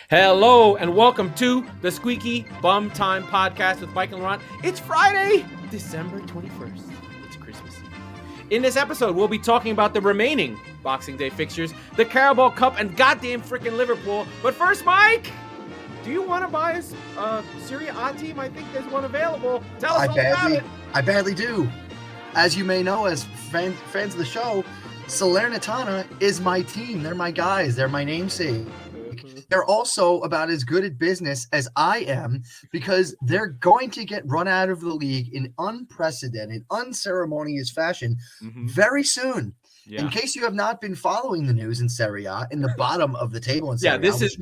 Hello and welcome to the Squeaky Bum Time Podcast with Mike and Laurent. It's Friday, December 21st. It's Christmas Eve. In this episode, we'll be talking about the remaining Boxing Day fixtures, the Carabao Cup, and goddamn freaking Liverpool. But first, Mike, do you want to buy a Serie A team? I think there's one available. Tell us all about it. I badly do. As you may know, as fans of the show, Salernitana is my team. They're my guys. They're my namesake. They're also about as good at business as I am because they're going to get run out of the league in unprecedented, unceremonious fashion very soon. Yeah. In case you have not been following the news in Serie A, in the bottom of the table in Serie A, this is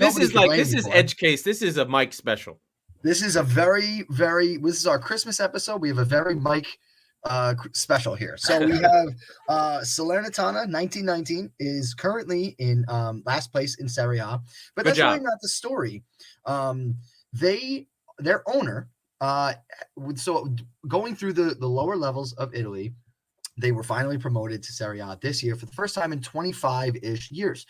edge case. This is a Mike special. This is a this is our Christmas episode. We have a very Mike special here. So we have Salernitana 1919 is currently in last place in Serie A, but that's really not the story. Their owner so going through the lower levels of Italy, they were finally promoted to Serie A this year for the first time in 25-ish years.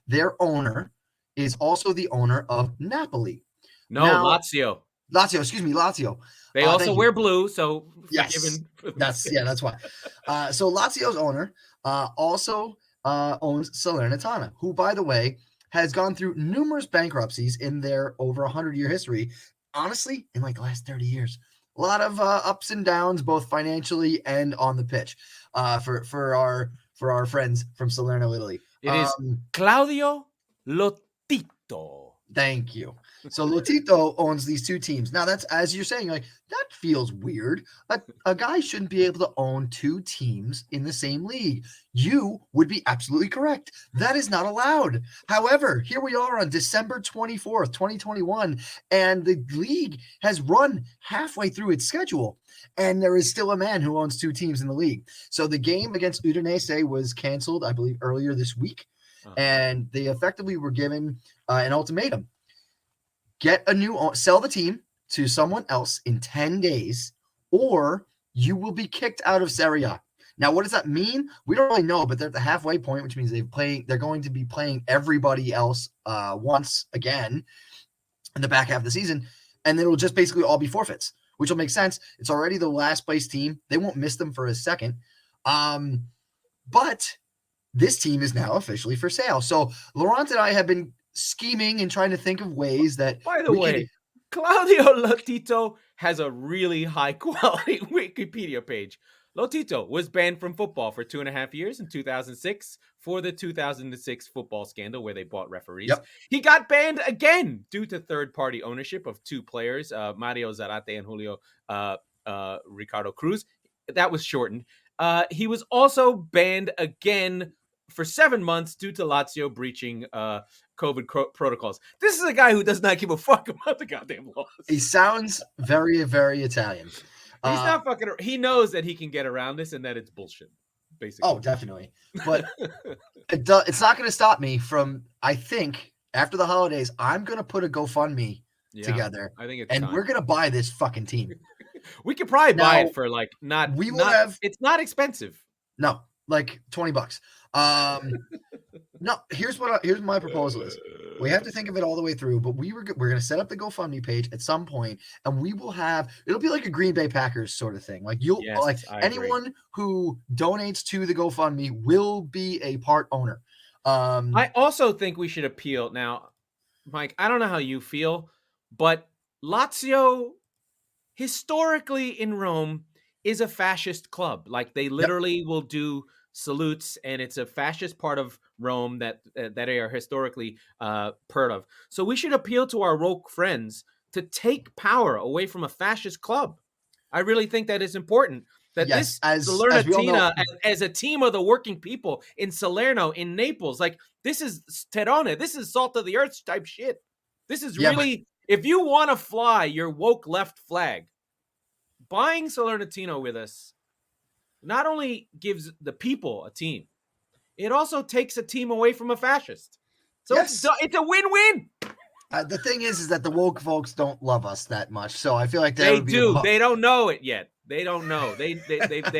Their owner is also the owner of Napoli. Lazio. Lazio. They also wear blue, so yes, that's why. So Lazio's owner also owns Salernitana, who, by the way, has gone through numerous bankruptcies in their over 100-year history. Honestly, in like the last 30 years, a lot of ups and downs, both financially and on the pitch. For our friends from Salerno, Italy, it is Claudio Lotito. Thank you. So Lotito owns these two teams. Now that's, as you're saying, like that feels weird. A guy shouldn't be able to own two teams in the same league. You would be absolutely correct. That is not allowed. However, here we are on December 24th, 2021, and the league has run halfway through its schedule, and there is still a man who owns two teams in the league. So the game against Udinese was canceled, I believe, earlier this week, and they effectively were given an ultimatum. Sell the team to someone else in 10 days, or you will be kicked out of Serie A. Now, what does that mean? We don't really know, but they're at the halfway point, which means they're going to be playing everybody else once again in the back half of the season, and then it'll just basically all be forfeits, which will make sense. It's already the last place team. They won't miss them for a second. But this team is now officially for sale. So Laurent and I have been scheming and trying to think of ways that. By the way, Claudio Lotito has a really high quality Wikipedia page. Lotito was banned from football for 2.5 years in 2006 for the 2006 football scandal where they bought referees. Yep. He got banned again due to third-party ownership of two players, Mario Zarate and Julio Ricardo Cruz. That was shortened. He was also banned again for 7 months due to Lazio breaching COVID protocols. This is a guy who does not give a fuck about the goddamn laws. He sounds very, very Italian. He's not fucking. He knows that he can get around this and that it's bullshit, basically. Oh, definitely. But it's not going to stop me from. I think after the holidays, I'm going to put a GoFundMe together. I think it's we're going to buy this fucking team. We could probably buy it for like not. We will have. It's not expensive. No, like $20. No, here's my proposal is. We have to think of it all the way through, but we're going to set up the GoFundMe page at some point, and it'll be like a Green Bay Packers sort of thing. Like anyone who donates to the GoFundMe will be a part owner. I also think we should appeal now, Mike. I don't know how you feel, but Lazio historically in Rome is a fascist club. Like they literally will do salutes, and it's a fascist part of Rome that they are historically part of. So we should appeal to our woke friends to take power away from a fascist club. I really think that is important. That this Salernitana, as a team of the working people in Salerno, in Naples, like this is Terone, this is salt of the earth type shit. This is really, if you want to fly your woke left flag, buying Salernitana with us not only gives the people a team, it also takes a team away from a fascist. So it's a win-win. The thing is that the woke folks don't love us that much. So I feel like they do. They don't know it yet. They don't know. They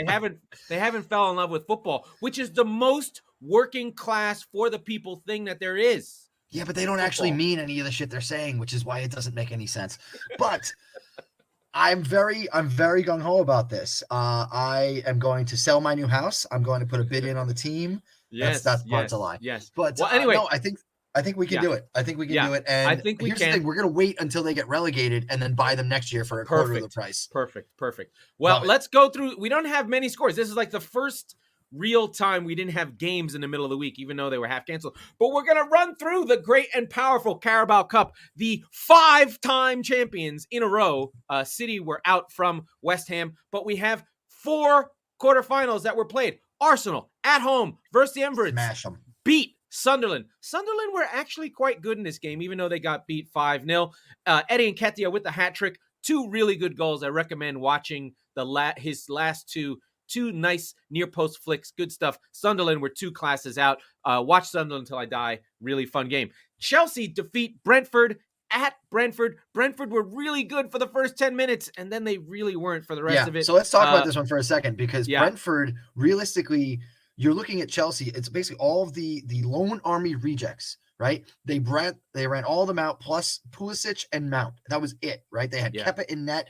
haven't fell in love with football, which is the most working class for the people thing that there is. Yeah, but they don't actually mean any of the shit they're saying, which is why it doesn't make any sense. But I'm very gung ho about this. I am going to sell my new house. I'm going to put a bid in on the team. Yes, That's part's a lie. yes. But Well, anyway, no, I think we can do it. I think we can do it. I And think we here's can. the thing: we're gonna wait until they get relegated and then buy them next year for a quarter of the price. Perfect. Well, let's go through. We don't have many scores. This is like the first real time we didn't have games in the middle of the week, even though they were half canceled. But we're going to run through the great and powerful Carabao Cup. The 5-time champions in a row. City were out from West Ham, but we have 4 quarterfinals that were played. Arsenal at home versus the Emirates. Smash them. Beat Sunderland. Sunderland were actually quite good in this game, even though they got beat 5-0. Eddie Nketiah with the hat trick. 2 really good goals. I recommend watching his last two nice near post flicks. Good stuff. Sunderland were 2 classes out. Watch Sunderland until I die. Really fun game. Chelsea defeat Brentford at Brentford. Brentford were really good for the first 10 minutes, and then they really weren't for the rest of it. So let's talk about this one for a second, because Brentford, realistically, you're looking at Chelsea. It's basically all of the Lone Army rejects, right? They ran all of them out, plus Pulisic and Mount. That was it, right? They had Kepa in net.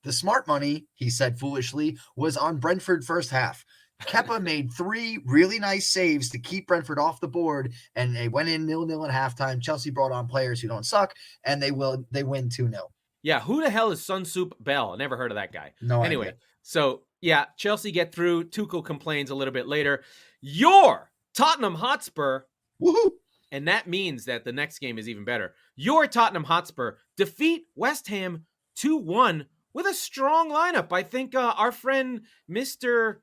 The smart money, he said foolishly, was on Brentford first half. Kepa made 3 really nice saves to keep Brentford off the board, and they went in 0-0 at halftime. Chelsea brought on players who don't suck, and they win 2-0. Yeah, who the hell is Sunsoop Bell? I never heard of that guy. No anyway, idea. So yeah, Chelsea get through. Tuchel complains a little bit later. Your Tottenham Hotspur, woohoo! And that means that the next game is even better. Your Tottenham Hotspur defeat West Ham 2-1 with a strong lineup. I think our friend Mr.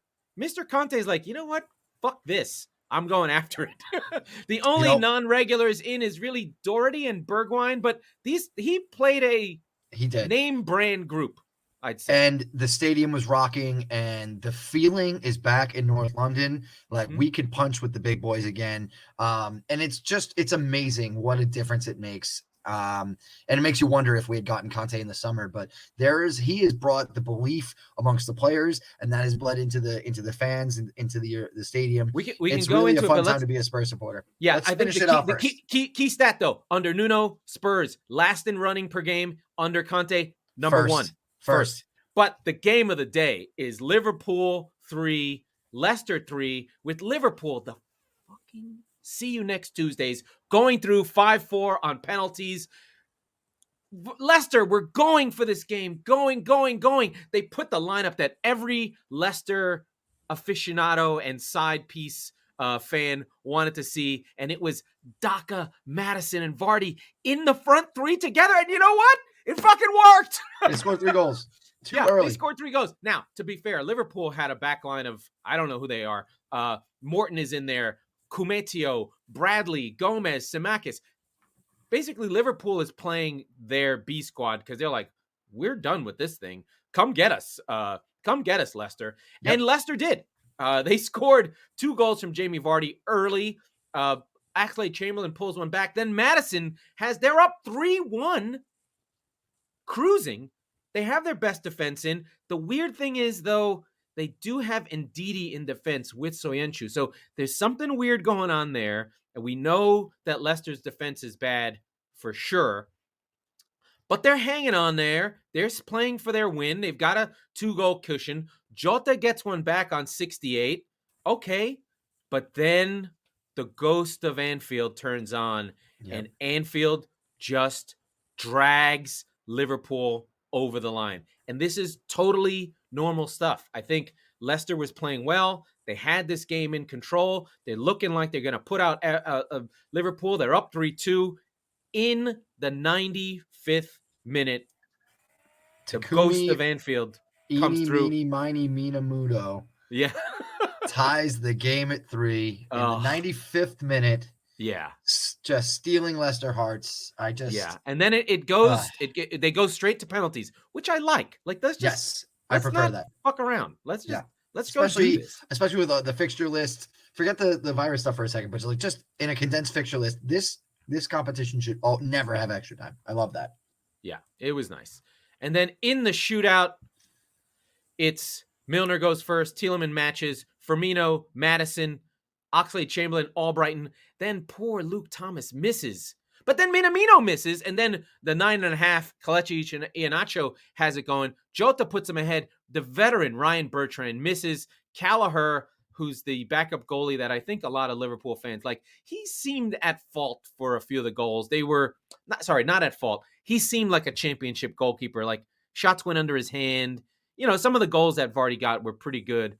Conte is like, you know what? Fuck this. I'm going after it. The only non-regulars in is really Doherty and Bergwijn, but he played a name brand group, I'd say. And the stadium was rocking, and the feeling is back in North London. Like, we can punch with the big boys again. And it's amazing what a difference it makes. And it makes you wonder if we had gotten Conte in the summer, but he has brought the belief amongst the players, and that has bled into the fans and into the stadium. We can it's go really into a fun it, time to be a Spurs supporter. Yeah, let's I think the key stat though, under Nuno, Spurs last in running per game. Under Conte, number first. But the game of the day is Liverpool 3, Leicester 3, with Liverpool the fucking see you next Tuesdays going through 5-4 on penalties. Leicester, we're going for this game. Going. They put the lineup that every Leicester aficionado and side piece fan wanted to see, and it was Daka, Maddison, and Vardy in the front 3 together. And you know what? It fucking worked. They scored 3 goals. Too early. They scored 3 goals. Now, to be fair, Liverpool had a back line of, I don't know who they are. Morton is in there. Kumetio, Bradley, Gomez, Simakis. Basically, Liverpool is playing their B squad because they're like, we're done with this thing. Come get us. Leicester. Yep. And Leicester did. They scored 2 goals from Jamie Vardy early. Oxlade-Chamberlain pulls one back. Then Maddison they're up 3-1, cruising. They have their best defense in. The weird thing is, though, they do have Ndidi in defense with Soyuncu. So there's something weird going on there. And we know that Leicester's defense is bad for sure. But they're hanging on there. They're playing for their win. They've got a 2-goal cushion. Jota gets one back on 68. Okay. But then the ghost of Anfield turns on. Yep. And Anfield just drags Liverpool over the line. And this is totally normal stuff. I think Leicester was playing well. They had this game in control. They're looking like they're going to put out Liverpool. They're up 3-2 in the 95th minute. The ghost of Anfield comes through. Meeny, miny, mina, mudo. Yeah. Ties the game at 3 in the 95th minute. Yeah. Just stealing Leicester hearts. And then it goes, they go straight to penalties, which I like. Like, I prefer that. Fuck around. Let's go do this. Especially with the fixture list. Forget the virus stuff for a second, but just in a condensed fixture list, this competition should never have extra time. I love that. Yeah, it was nice. And then in the shootout, it's Milner goes first, Tielemans matches, Firmino, Maddison, Oxlade-Chamberlain, Albrighton. Then poor Luke Thomas misses But then Minamino misses, and then the 9.5, Kelechi and Iheanacho has it going. Jota puts him ahead. The veteran, Ryan Bertrand, misses. Callagher, who's the backup goalie that I think a lot of Liverpool fans like, he seemed at fault for a few of the goals. They were, not at fault. He seemed like a championship goalkeeper. Like, shots went under his hand. Some of the goals that Vardy got were pretty good.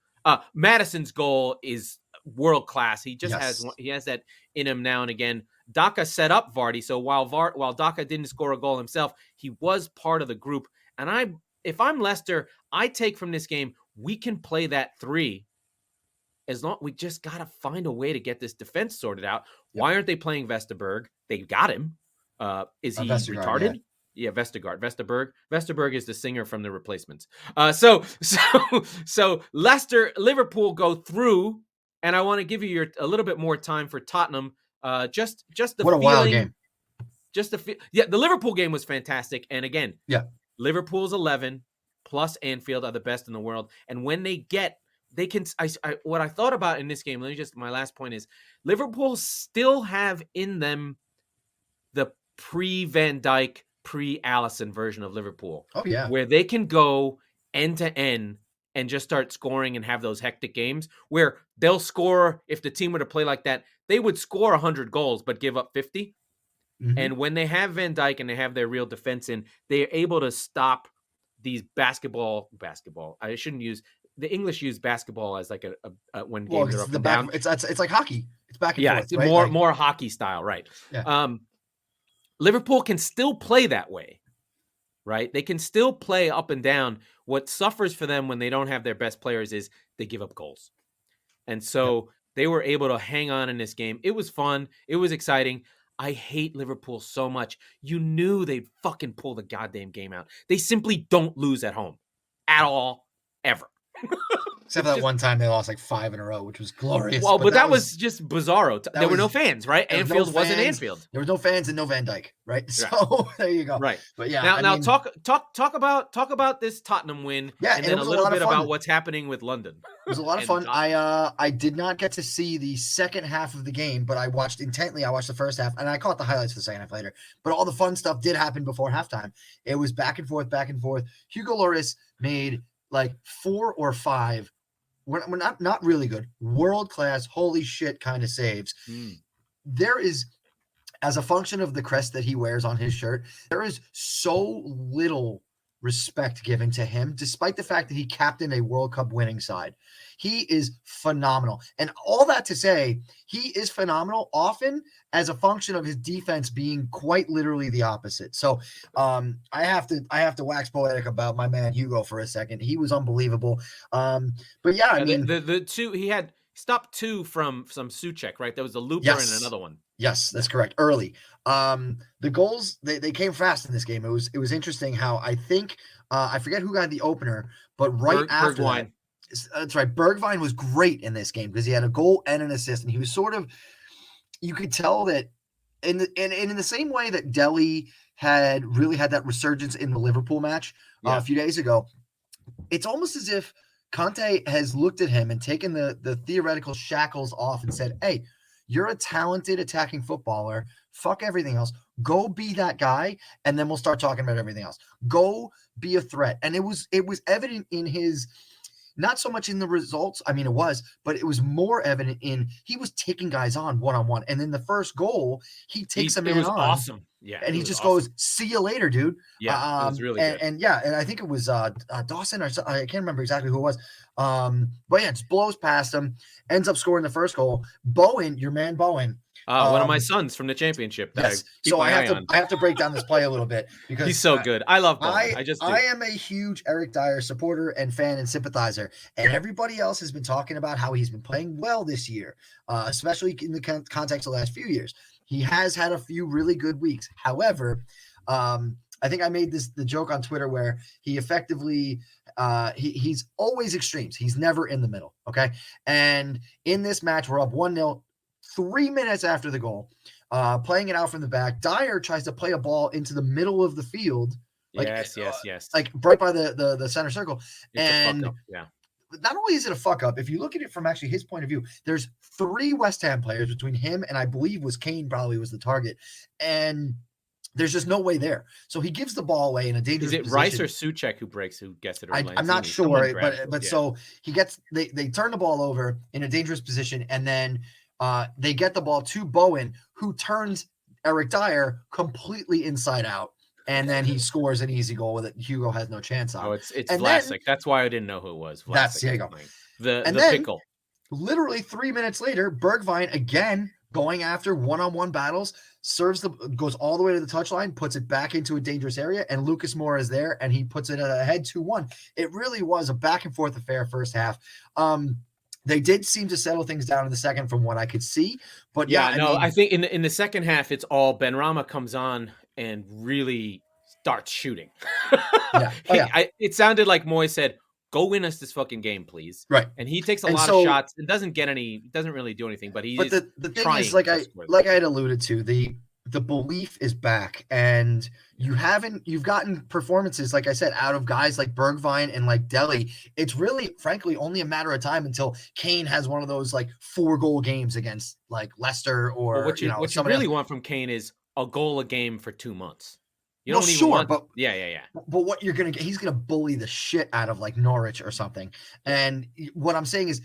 Madison's goal is world class. He just has that in him now and again. Daka set up Vardy, so while Daka didn't score a goal himself, he was part of the group. And if I'm Leicester, I take from this game, we can play that 3. As long we just gotta find a way to get this defense sorted out. Yep. Why aren't they playing Vesterberg? They got him. Is he retarded? Yeah, Vesterberg. Vesterberg is the singer from The Replacements. So Liverpool go through, and I want to give you a little bit more time for Tottenham. Just the what a feeling, wild game. Just the Liverpool game was fantastic, and again, Liverpool's 11 plus Anfield are the best in the world, and when they can. What I thought about in this game. My last point is Liverpool still have in them the pre-Van Dijk, pre-Alisson version of Liverpool. Oh, yeah. Where they can go end to end and just start scoring and have those hectic games where they'll score. If the team were to play like that, they would score 100 goals but give up 50. Mm-hmm. And when they have Van Dijk and they have their real defense in, they're able to stop these basketball. I shouldn't use the English use basketball as like a when games are up and down. It's like hockey. It's back and forth. It's right? more hockey style, right? Yeah. Liverpool can still play that way, right? They can still play up and down. What suffers for them when they don't have their best players is they give up goals. And so they were able to hang on in this game. It was fun. It was exciting. I hate Liverpool so much. You knew they'd fucking pull the goddamn game out. They simply don't lose at home at all, ever. Except for that one time they lost like 5 in a row, which was glorious. Well, but that was just bizarro. There were no fans, right? Anfield wasn't Anfield. There was no fans and no Van Dijk, right? So there you go. Right. But yeah. Now talk about this Tottenham win. Yeah, and then a little bit about what's happening with London. It was a lot of fun. I did not get to see the second half of the game, but I watched intently. I watched the first half, and I caught the highlights for the second half later. But all the fun stuff did happen before halftime. It was back and forth. Hugo Lloris made like 4 or 5. We're not really good, world-class, holy shit kind of saves. There is, as a function of the crest that he wears on his shirt, there is so little respect given to him, despite the fact that he captained a World Cup winning side. He is phenomenal. And all that to say, he is phenomenal often as a function of his defense being quite literally the opposite. So I have to wax poetic about my man Hugo for a second. He was unbelievable. But yeah, I mean the two he had stopped 2 from some Souček, right? There was a looper and another one. Yes, that's correct. Early. The goals they came fast in this game. It was interesting how I think I forget who got the opener, but after that, that's right. Bergwijn was great in this game because he had a goal and an assist, and he was sort of, you could tell that in the same way that Dele had really had that resurgence in the Liverpool match a few days ago. It's almost as if Conte has looked at him and taken the theoretical shackles off and said, "Hey, you're a talented attacking footballer. Fuck everything else. Go be that guy, and then we'll start talking about everything else. Go be a threat." And it was evident in his, not so much in the results. I mean, it was, but it was more evident in he was taking guys on one-on-one. And then the first goal, he takes a man on. It was awesome. Yeah. And he just goes, "See you later, dude." Yeah, it was really good. And I think it was Dawson, or I can't remember exactly who it was. But yeah, just blows past him, ends up scoring the first goal. Bowen, your man Bowen. One of my sons from the championship. Yes. So I have to break down this play a little bit because he's so good. I love Bowen. I am a huge Eric Dyer supporter and fan and sympathizer, and everybody else has been talking about how he's been playing well this year, especially in the context of the last few years. He has had a few really good weeks. However, I think I made the joke on Twitter where he effectively he's always extremes. He's never in the middle. Okay. And in this match, we're up 1-0, 3 minutes after the goal, playing it out from the back. Dyer tries to play a ball into the middle of the field. Like, yes. like right by the center circle. It's and not only is it a fuck up, if you look at it from actually his point of view, there's 3 West Ham players between him and I believe was Kane probably was the target. And there's just no way there. So he gives the ball away in a dangerous Is it position. Rice or Souček who gets it? Or I'm not sure, but yeah. So he gets they turn the ball over in a dangerous position, and then they get the ball to Bowen, who turns Eric Dyer completely inside out, and then he scores an easy goal with it. Hugo has no chance on. Oh, it's and Vlasic. Then, that's why I didn't know who it was. Vlasic. There you go. The pickle. Literally 3 minutes later, Bergwijn again going after one-on-one battles, goes all the way to the touchline, puts it back into a dangerous area, and Lucas Moura is there, and he puts it ahead 2-1. It really was a back-and-forth affair first half. They did seem to settle things down in the second from what I could see. But I think in the second half, it's all Benrahma comes on and really starts shooting. It sounded like Moyes said, go win us this fucking game, please. Right. And he takes a lot of shots and doesn't really do anything, but he's the thing is, like I had alluded to, the belief is back, and you've gotten performances, like I said, out of guys like Bergwijn and like Dele. It's really, frankly, only a matter of time until Kane has one of those like 4-goal games against like Leicester or what you really want from Kane is a goal a game for 2 months. You don't even want, but But what you're gonna get, he's gonna bully the shit out of like Norwich or something. And what I'm saying is,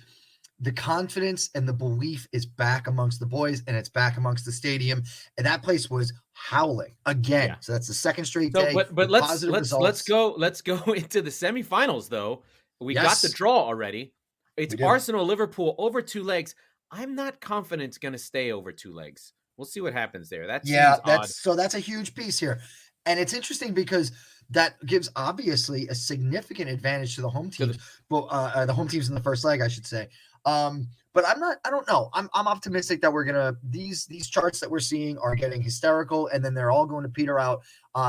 the confidence and the belief is back amongst the boys, and it's back amongst the stadium. And that place was howling again. Yeah. So that's the second straight day. But let's go into the semifinals though. We got the draw already. It's Arsenal Liverpool over 2 legs. I'm not confident it's gonna stay over 2 legs. We'll see what happens there. That's a huge piece here. And it's interesting because that gives obviously a significant advantage to the home teams, the home teams in the first leg, I should say. But I don't know. I'm optimistic that these charts that we're seeing are getting hysterical, and then they're all going to peter out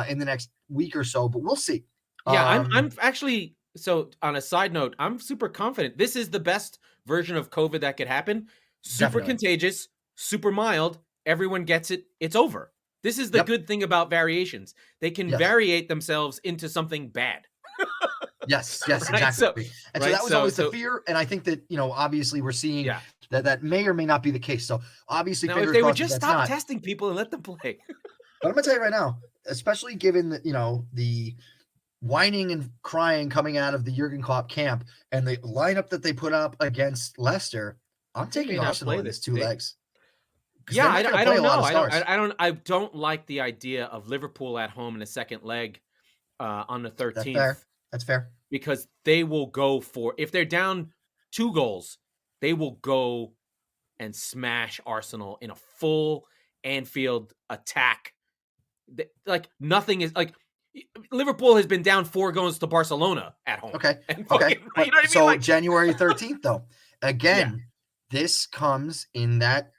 in the next week or so, but we'll see. Yeah, I'm actually, so on a side note, I'm super confident. This is the best version of COVID that could happen. Super contagious, super mild. Everyone gets it. It's over. This is the good thing about variations. They can variate themselves into something bad. Yes, exactly. So that was always the fear. And I think that, obviously we're seeing that may or may not be the case. So obviously, now, if they would just stop testing people and let them play. But I'm going to tell you right now, especially given that, the whining and crying coming out of the Jurgen Klopp camp and the lineup that they put up against Leicester, I'm taking Arsenal in this 2 legs. Yeah, I don't know. I don't like the idea of Liverpool at home in the second leg on the 13th. That's fair. Because they will go if they're down 2 goals, they will go and smash Arsenal in a full Anfield attack. Like nothing is like Liverpool has been down 4 goals to Barcelona at home. Okay. You know what I mean? So January 13th, though, again, this comes in that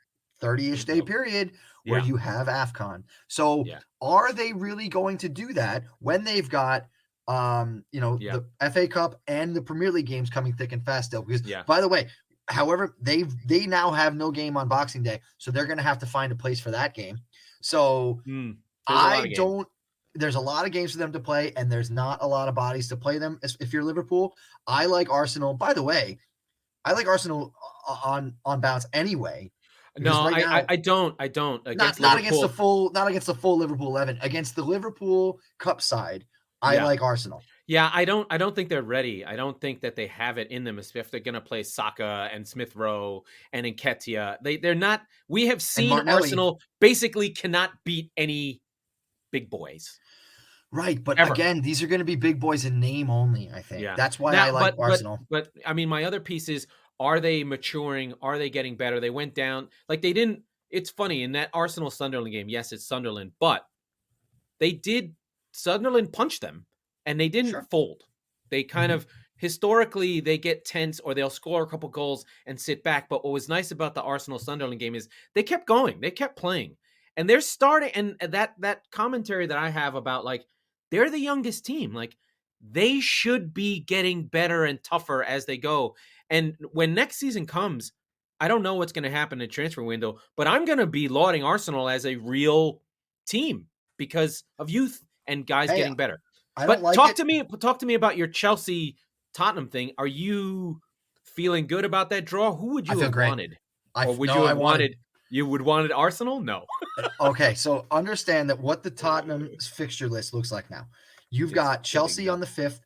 30-ish day period where you have AFCON. So are they really going to do that when they've got the FA Cup and the Premier League games coming thick and fast still? Because by the way, however, they now have no game on Boxing Day, so they're going to have to find a place for that game. So there's a lot of games for them to play, and there's not a lot of bodies to play them. If you're Liverpool, I like Arsenal. By the way, I like Arsenal on balance anyway. No, now, I don't. Not against the full Liverpool 11. Against the Liverpool Cup side, I like Arsenal. Yeah, I don't think they're ready. I don't think that they have it in them if they're going to play Saka and Smith Rowe and Nketiah. They're not. We have seen Arsenal basically cannot beat any big boys. Right, but again, these are going to be big boys in name only, I think. That's why I like Arsenal. But I mean, my other piece is, are they maturing? Are they getting better? They went down. Like they didn't. It's funny, in that Arsenal-Sunderland game, yes, it's Sunderland, but Sunderland punched them, and they didn't fold. They kind of, historically, they get tense, or they'll score a couple goals and sit back. But what was nice about the Arsenal-Sunderland game is they kept going. They kept playing. And they're starting, and that commentary that I have about, like, they're the youngest team. Like, they should be getting better and tougher as they go. And when next season comes, I don't know what's going to happen in the transfer window, but I'm going to be lauding Arsenal as a real team because of youth and guys getting better. But talk to me about your Chelsea Tottenham thing. Are you feeling good about that draw? Who would I you feel have great. wanted? Or would you have wanted Arsenal? No. Okay, so understand that what the Tottenham's fixture list looks like now. You've got Chelsea on the 5th,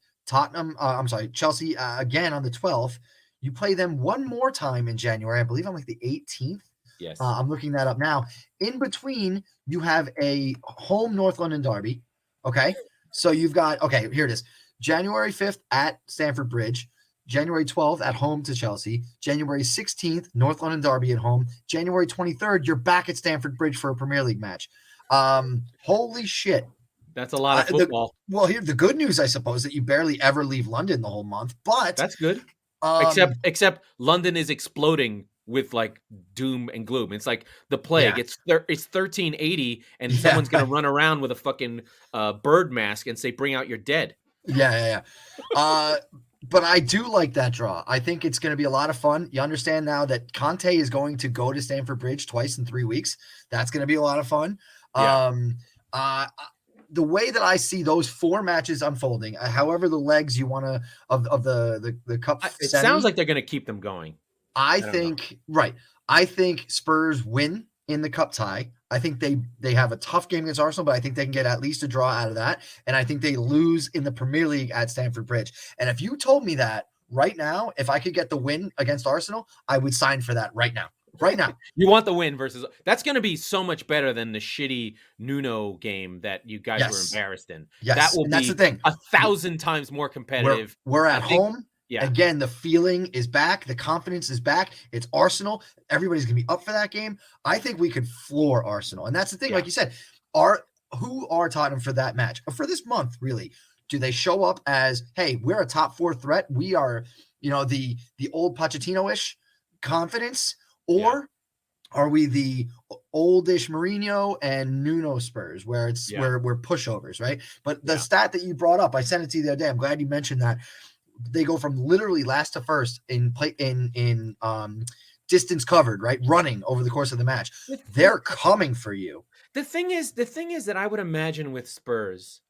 Chelsea again on the 12th. You play them one more time in January, I believe on like the 18th. Yes. I'm looking that up now. In between, you have a home North London derby. Okay, so you've got, here it is. January 5th at Stamford Bridge. January 12th at home to Chelsea. January 16th, North London derby at home. January 23rd, you're back at Stamford Bridge for a Premier League match. Holy shit. That's a lot of football. Here's the good news, I suppose, that you barely ever leave London the whole month. But that's good. Except London is exploding with like doom and gloom. It's like the plague. It's 1380, and someone's gonna run around with a fucking bird mask and say, "Bring out your dead." Yeah. But I do like that draw. I think it's going to be a lot of fun. You understand now that Conte is going to go to Stamford Bridge twice in 3 weeks. That's going to be a lot of fun. Yeah. The way that I see those 4 matches unfolding, however the legs you want to of the cup. It sounds like they're going to keep them going. I think Spurs win in the cup tie. I think they have a tough game against Arsenal, but I think they can get at least a draw out of that. And I think they lose in the Premier League at Stamford Bridge. And if you told me that right now, if I could get the win against Arsenal, I would sign for that right now. Right now. You want the win versus – that's going to be so much better than the shitty Nuno game that you guys were embarrassed in. Yes, that will that's the thing. 1,000 times more competitive. We're at home. Yeah. Again, the feeling is back. The confidence is back. It's Arsenal. Everybody's going to be up for that game. I think we could floor Arsenal. And that's the thing, like you said, who are Tottenham for that match? Or for this month, really? Do they show up as, hey, we're a top 4 threat. We are, the old Pochettino-ish confidence? Or are we the oldish Mourinho and Nuno Spurs where it's where we're pushovers, right? But the stat that you brought up, I sent it to you the other day. I'm glad you mentioned that. They go from literally last to first in distance covered, right? Running over the course of the match. They're coming for you. The thing is that I would imagine with Spurs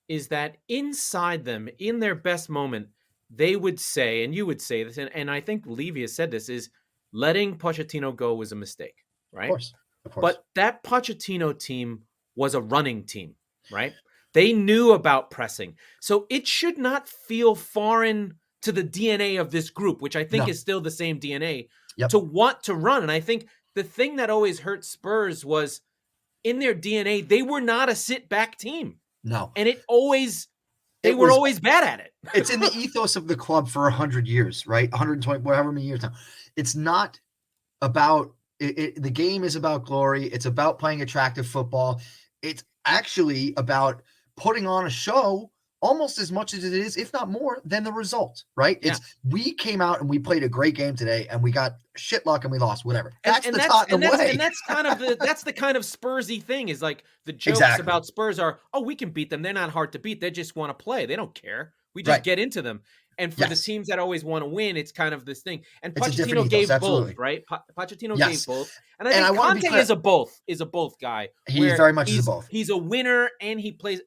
is that inside them, in their best moment, they would say, and you would say this, and I think Levy has said this, is letting Pochettino go was a mistake, right? Of course. But that Pochettino team was a running team, right? They knew about pressing. So it should not feel foreign to the DNA of this group, which I think is still the same DNA, to want to run. And I think the thing that always hurt Spurs was in their DNA, they were not a sit-back team. No. And they were always bad at it. It's in the ethos of the club for 100 years, right? 120, whatever many years now. It's not about the game is about glory. It's about playing attractive football. It's actually about putting on a show almost as much as it is, if not more, than the result, right? Yeah. We came out and we played a great game today and we got shit luck and we lost, whatever. That's Tottenham way. And that's kind of that's the kind of Spursy thing is like the jokes about Spurs are, we can beat them. They're not hard to beat. They just want to play. They don't care. We just get into them. And for the teams that always want to win, it's kind of this thing. And Pochettino gave both, right? Pochettino gave both. And I think Conte is a both guy. He's very much a both. He's a winner and he plays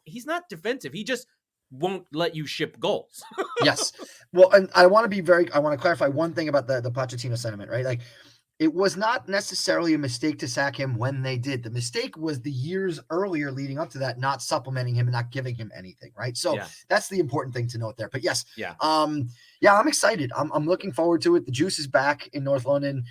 he's not defensive. He just won't let you ship goals. Yes. Well, and I want to clarify one thing about the Pochettino sentiment, right? Like, it was not necessarily a mistake to sack him when they did. The mistake was the years earlier leading up to that, not supplementing him and not giving him anything, right? So that's the important thing to note there. But yes, I'm excited. I'm looking forward to it. The juice is back in North London.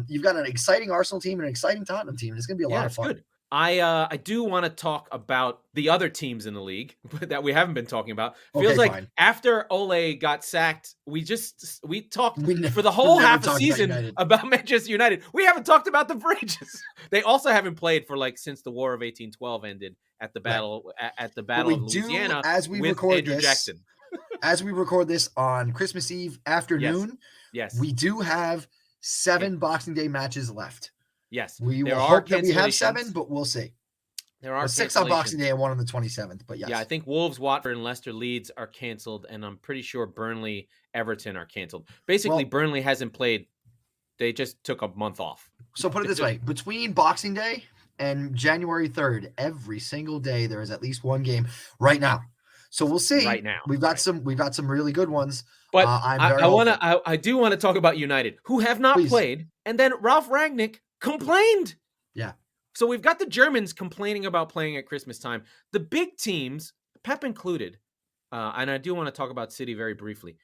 You've got an exciting Arsenal team and an exciting Tottenham team. It's going to be a lot of fun. Good. I do want to talk about the other teams in the league that we haven't been talking about. Feels like after Ole got sacked, we talked for the whole half a season about Manchester United. We haven't talked about them for ages. They also haven't played for since the War of 1812 ended at the battle of Louisiana as we with record Andrew this, Jackson. As we record this on Christmas Eve afternoon, yes. We do have 7 Boxing Day matches left. Yes, we will hope that we have 7, but we'll see. There are 6 on Boxing Day and 1 on the 27th. But yes, I think Wolves, Watford, and Leicester Leeds are canceled, and I'm pretty sure Burnley, Everton are canceled. Basically, Burnley hasn't played; they just took a month off. So put it this way: between Boxing Day and January 3rd, every single day there is at least one game right now. So we'll see. right now. We've got some really good ones. But I'm very hopeful. I do want to talk about United, who have not Please. played, and then Ralf Rangnick complained. Yeah. So we've got the Germans complaining about playing at Christmas time. The big teams, Pep included, and I do want to talk about City very briefly.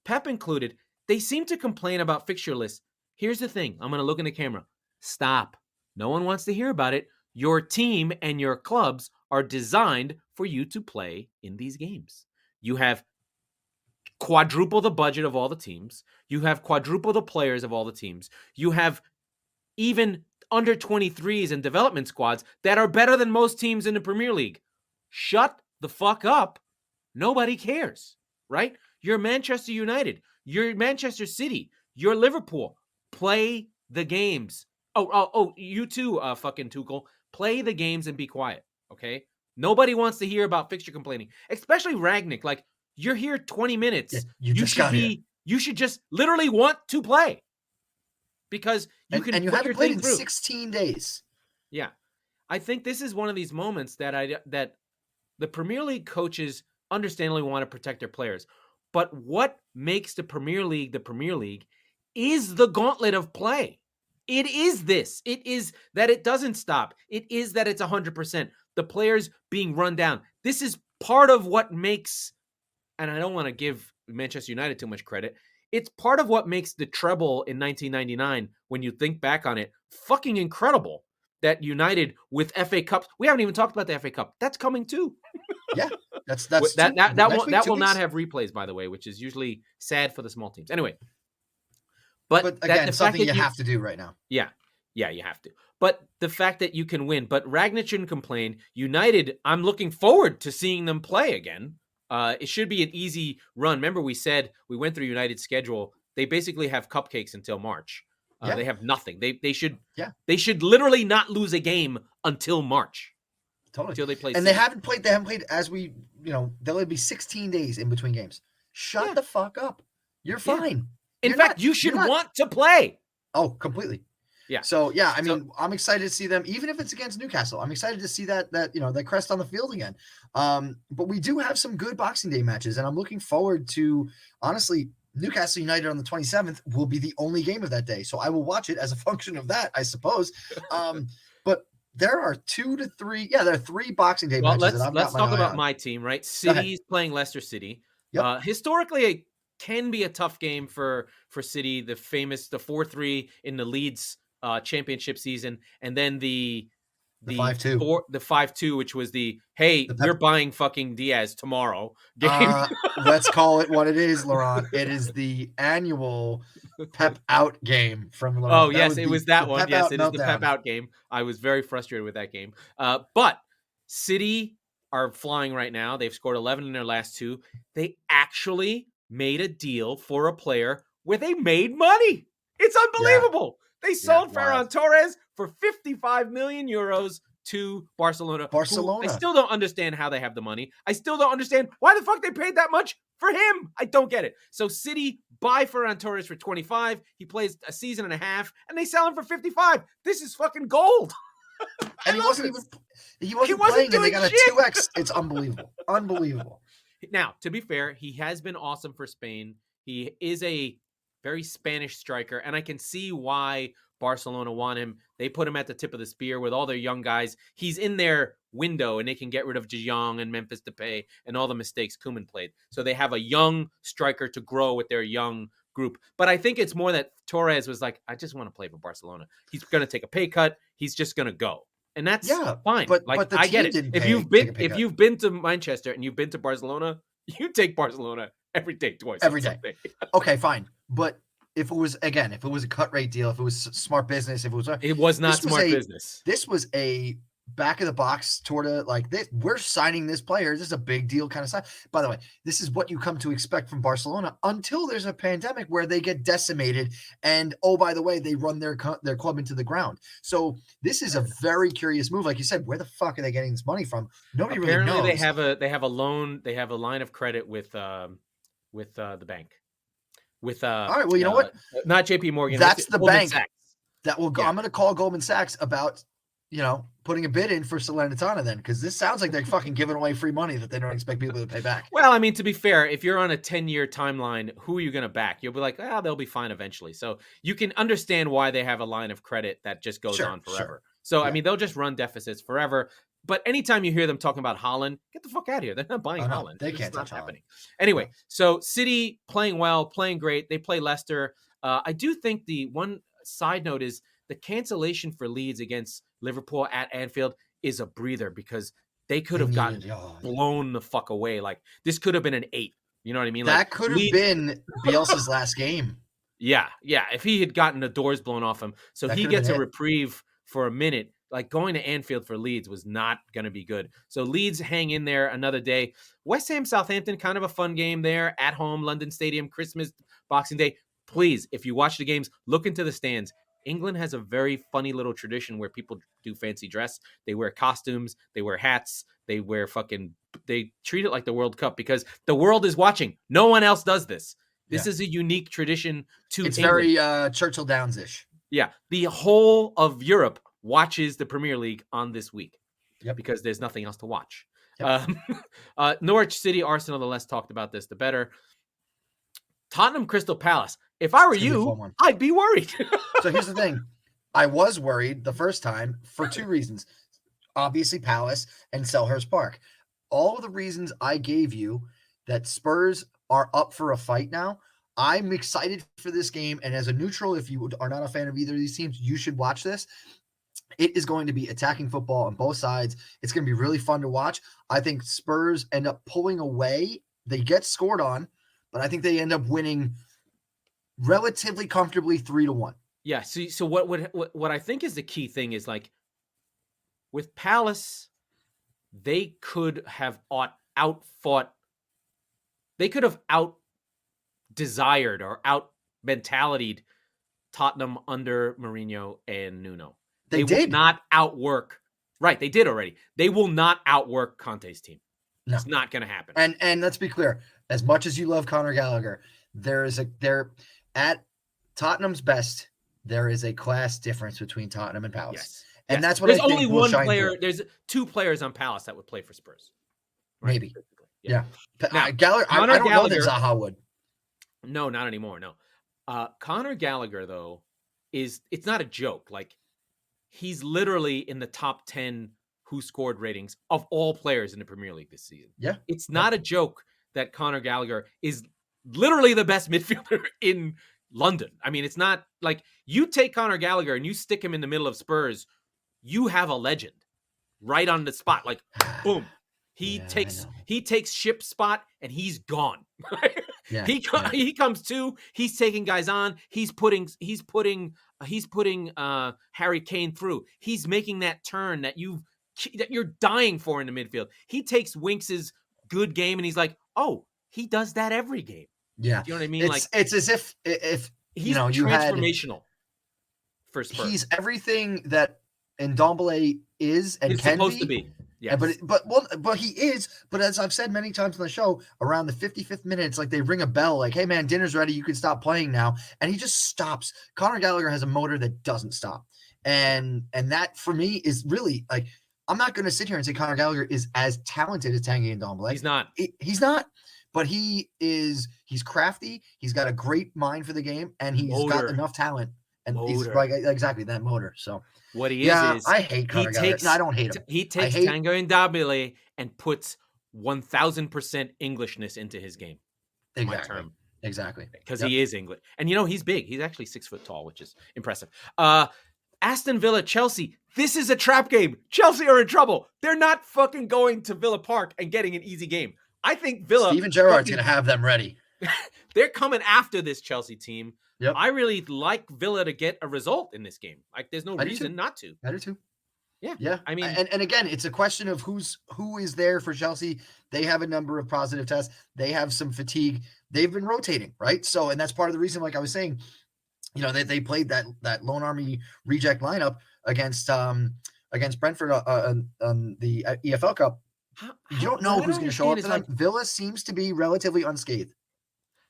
Pep included, they seem to complain about fixture lists. Here's the thing. I'm going to look in the camera. Stop. No one wants to hear about it. Your team and your clubs are designed for you to play in these games. You have quadruple the budget of all the teams. You have quadruple the players of all the teams. You have even under 23s and development squads that are better than most teams in the Premier League. Shut the fuck up. Nobody cares, right? You're Manchester United. You're Manchester City. You're Liverpool. Play the games. Oh, you too, fucking Tuchel. Play the games and be quiet, okay? Nobody wants to hear about fixture complaining, especially Rangnick. Like, you're here 20 minutes. Yeah, you should just literally want to play. Because you can you put haven't your played thing in through. 16 days. Yeah. I think this is one of these moments that the Premier League coaches understandably want to protect their players. But what makes the Premier League is the gauntlet of play. It is this. It is that it doesn't stop. It is that it's 100%. The players being run down. This is part of what makes, and I don't want to give Manchester United too much credit, it's part of what makes the treble in 1999, when you think back on it, fucking incredible. That United with FA Cups, we haven't even talked about the FA Cup. That's coming too. Yeah, that's that will weeks. not have replays, by the way, which is usually sad for the small teams. Anyway, but again, something you have to do right now. Yeah, you have to. But the fact that you can win, but Rangnick shouldn't complain. United, I'm looking forward to seeing them play again. It should be an easy run. Remember, we said we went through United's schedule. They basically have cupcakes until March. They have nothing. They should literally not lose a game until March. Totally. Until they play. And they haven't played as we, there'll be 16 days in between games. Shut the fuck up. You're fine. In fact, you should want to play. Oh, completely. Yeah. So I'm excited to see them, even if it's against Newcastle. I'm excited to see that crest on the field again. But we do have some good Boxing Day matches, and I'm looking forward to, honestly, Newcastle United on the 27th will be the only game of that day. So I will watch it as a function of that, I suppose. But there are 2 to 3. Yeah, there are 3 Boxing Day matches. Let's talk about my team, right? City's playing Leicester City. Yep. Historically, it can be a tough game for City. The 4-3 in the Leeds championship season, and then the 5-2, the 5-2, which was we're buying fucking Diaz tomorrow game. Let's call it what it is, Laurent. It is the annual Pep out game from Laurent. Oh, yes, it was that one. Yes, it is the Pep out game. I was very frustrated with that game. But City are flying right now. They've scored 11 in their last 2. They actually made a deal for a player where they made money. It's unbelievable. Yeah. They sold Ferran Torres for 55 million euros to Barcelona. I still don't understand how they have the money. I still don't understand why the fuck they paid that much for him. I don't get it. So City buy Ferran Torres for 25. He plays a season and a half, and they sell him for 55. This is fucking gold. And he wasn't playing, and they got a 2x. It's unbelievable. Unbelievable. Now, to be fair, he has been awesome for Spain. He is a very Spanish striker, and I can see why Barcelona want him. They put him at the tip of the spear with all their young guys. He's in their window, and they can get rid of De Jong and Memphis Depay and all the mistakes Koeman played. So they have a young striker to grow with their young group. But I think it's more that Torres was like, I just want to play for Barcelona. He's going to take a pay cut. He's just going to go. And that's fine. But I get it. If you've been to Manchester and you've been to Barcelona, you take Barcelona every day, twice. Every day. Okay, fine. But if it was a cut rate deal, if it was smart business, it was not smart business. This was a back of the box sort of like this. We're signing this player. This is a big deal kind of sign. By the way, this is what you come to expect from Barcelona until there's a pandemic where they get decimated. And by the way, they run their club into the ground. So this is a very curious move. Like you said, where the fuck are they getting this money from? Nobody really knows. Apparently, they have a loan. They have a line of credit with the bank. With all right, well, you know what? Not JP Morgan. That's the Goldman bank Sachs. That will go. Yeah. I'm going to call Goldman Sachs about putting a bid in for Salernitana then, because this sounds like they're fucking giving away free money that they don't expect people to pay back. Well, I mean, to be fair, if you're on a 10-year timeline, who are you going to back? You'll be like, they'll be fine eventually. So you can understand why they have a line of credit that just goes on forever. Sure. So, Yeah. I mean, they'll just run deficits forever. But anytime you hear them talking about Haaland, get the fuck out of here. They're not buying Haaland. They It's can't not touch happening. Haaland. Anyway, so City playing well, playing great. They play Leicester. I do think the one side note is the cancellation for Leeds against Liverpool at Anfield is a breather because they could have gotten blown the fuck away. Like, this could have been an 8. You know what I mean? That could have been Bielsa's last game. Yeah. If he had gotten the doors blown off him. So he gets a reprieve for a minute. Like, going to Anfield for Leeds was not going to be good. So Leeds hang in there another day. West Ham, Southampton, kind of a fun game there at home, London Stadium, Christmas, Boxing Day. Please, if you watch the games, look into the stands. England has a very funny little tradition where people do fancy dress. They wear costumes, they wear hats, they treat it like the World Cup because the world is watching. No one else does this. This is a unique tradition to It's England. very Churchill Downs-ish. Yeah. The whole of Europe watches the Premier League on this week because there's nothing else to watch. Norwich City, Arsenal, the less talked about this, the better. Tottenham Crystal Palace. If I were you, I'd be worried. So here's the thing. I was worried the first time for 2 reasons. Obviously, Palace and Selhurst Park. All of the reasons I gave you that Spurs are up for a fight now, I'm excited for this game. And as a neutral, if you are not a fan of either of these teams, you should watch this. It is going to be attacking football on both sides. It's going to be really fun to watch. I think Spurs end up pulling away. They get scored on, but I think they end up winning relatively comfortably 3-1. Yeah. So what I think is the key thing is, like, with Palace, they could have outfought. They could have out-desired or out-mentalityed Tottenham under Mourinho and Nuno. They did not outwork. Right, they did already. They will not outwork Conte's team. No. It's not going to happen. And let's be clear. As much as you love Conor Gallagher, there at Tottenham's best, there is a class difference between Tottenham and Palace. Yes. And that's what there's I think only one player. There's 2 players on Palace that would play for Spurs. Right? Maybe. Yeah. Now, Gallagher, I don't know that Zaha would. No, not anymore. No. Conor Gallagher, though, it's not a joke. Like, he's literally in the top 10 who scored ratings of all players in the Premier League this season. Yeah. It's not a joke that Conor Gallagher is literally the best midfielder in London. I mean, it's not like you take Conor Gallagher and you stick him in the middle of Spurs, you have a legend right on the spot. Like, boom. He takes ship spot and he's gone. He comes to, he's taking guys on, he's putting Harry Kane through. He's making that turn that you're dying for in the midfield. He takes Winks's good game and he's like, oh, he does that every game. Yeah. Do you know what I mean? It's as if he's transformational for Spurs. He's everything that Ndombele is and it's can supposed to be. Yeah, but he is. But as I've said many times on the show, around the 55th minute, it's like they ring a bell, like, "Hey man, dinner's ready. You can stop playing now." And he just stops. Conor Gallagher has a motor that doesn't stop, and that for me is really like, I'm not going to sit here and say Conor Gallagher is as talented as Tanguy Ndombele. He's not. He's not. But he is. He's crafty. He's got a great mind for the game, and he's got enough talent. And he's like exactly that motor. So what he is I hate Conor Gallagher. No, I don't hate him. He takes Tanguy Ndombele and puts 1,000% Englishness into his game. Exactly. Because he is English, and he's big. He's actually 6 foot tall, which is impressive. Aston Villa, Chelsea. This is a trap game. Chelsea are in trouble. They're not fucking going to Villa Park and getting an easy game. I think Villa. Steven Gerrard's going to have them ready. They're coming after this Chelsea team. Yep. I really like Villa to get a result in this game. Like, there's no reason not to. I do too. Yeah. I mean, and again, it's a question of who is there for Chelsea. They have a number of positive tests. They have some fatigue. They've been rotating, right? So, and that's part of the reason, like I was saying, they played that Lone Army reject lineup against Brentford on the EFL Cup. You don't know who's going to show up tonight. Villa seems to be relatively unscathed.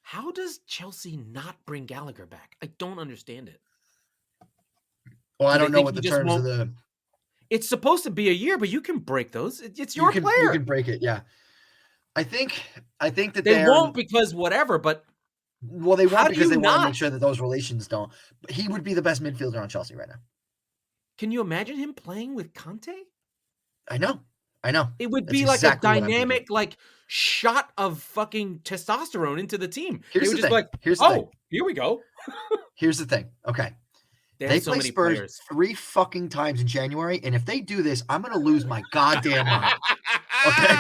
How does Chelsea not bring Gallagher back? I don't understand it. Well, I don't know what the terms of the. It's supposed to be a year, but you can break those. It's You your can you player. can break it. Yeah. I think that They won't because whatever, but they how won't do because you they want to not? make sure that those relations don't. But he would be the best midfielder on Chelsea right now. Can you imagine him playing with Conte? I know. It would That's be like a exactly what I'm thinking. dynamic, like shot of fucking testosterone into the team. They Here's would the just be thing. like, Here's the thing. "Oh, here we go." Here's the thing. Okay. They have They so play many Spurs players. 3 fucking times in January, and if they do this, I'm gonna lose my goddamn mind. Okay.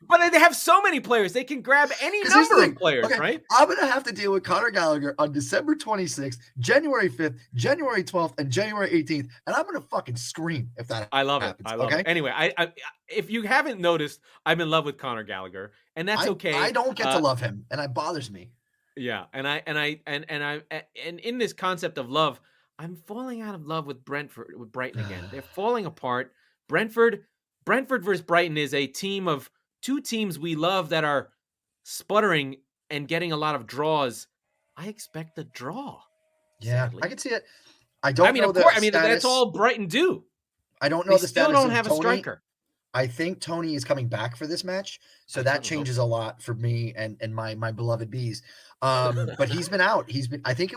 But they have so many players. They can grab any Because here's the number of thing. players, Okay, right? I'm gonna have to deal with Conor Gallagher on December 26th, January 5th, January 12th, and January 18th, and I'm gonna fucking scream if that I love it. happens. I love Okay. it. Anyway, I if you haven't noticed, I'm in love with Conor Gallagher, and that's okay. I don't get to love him, and it bothers me. Yeah, and in this concept of love, I'm falling out of love with Brighton again. They're falling apart. Brentford versus Brighton is a team of two teams we love that are sputtering and getting a lot of draws. I expect a draw. Yeah, Sadly. I can see it. I don't know of the course. status. That's all Brighton do. I don't know They the still status don't of have a Tony. striker. I think Tony is coming back for this match, so I that certainly hope changes so. a lot for me and my beloved bees. But he's been out. I think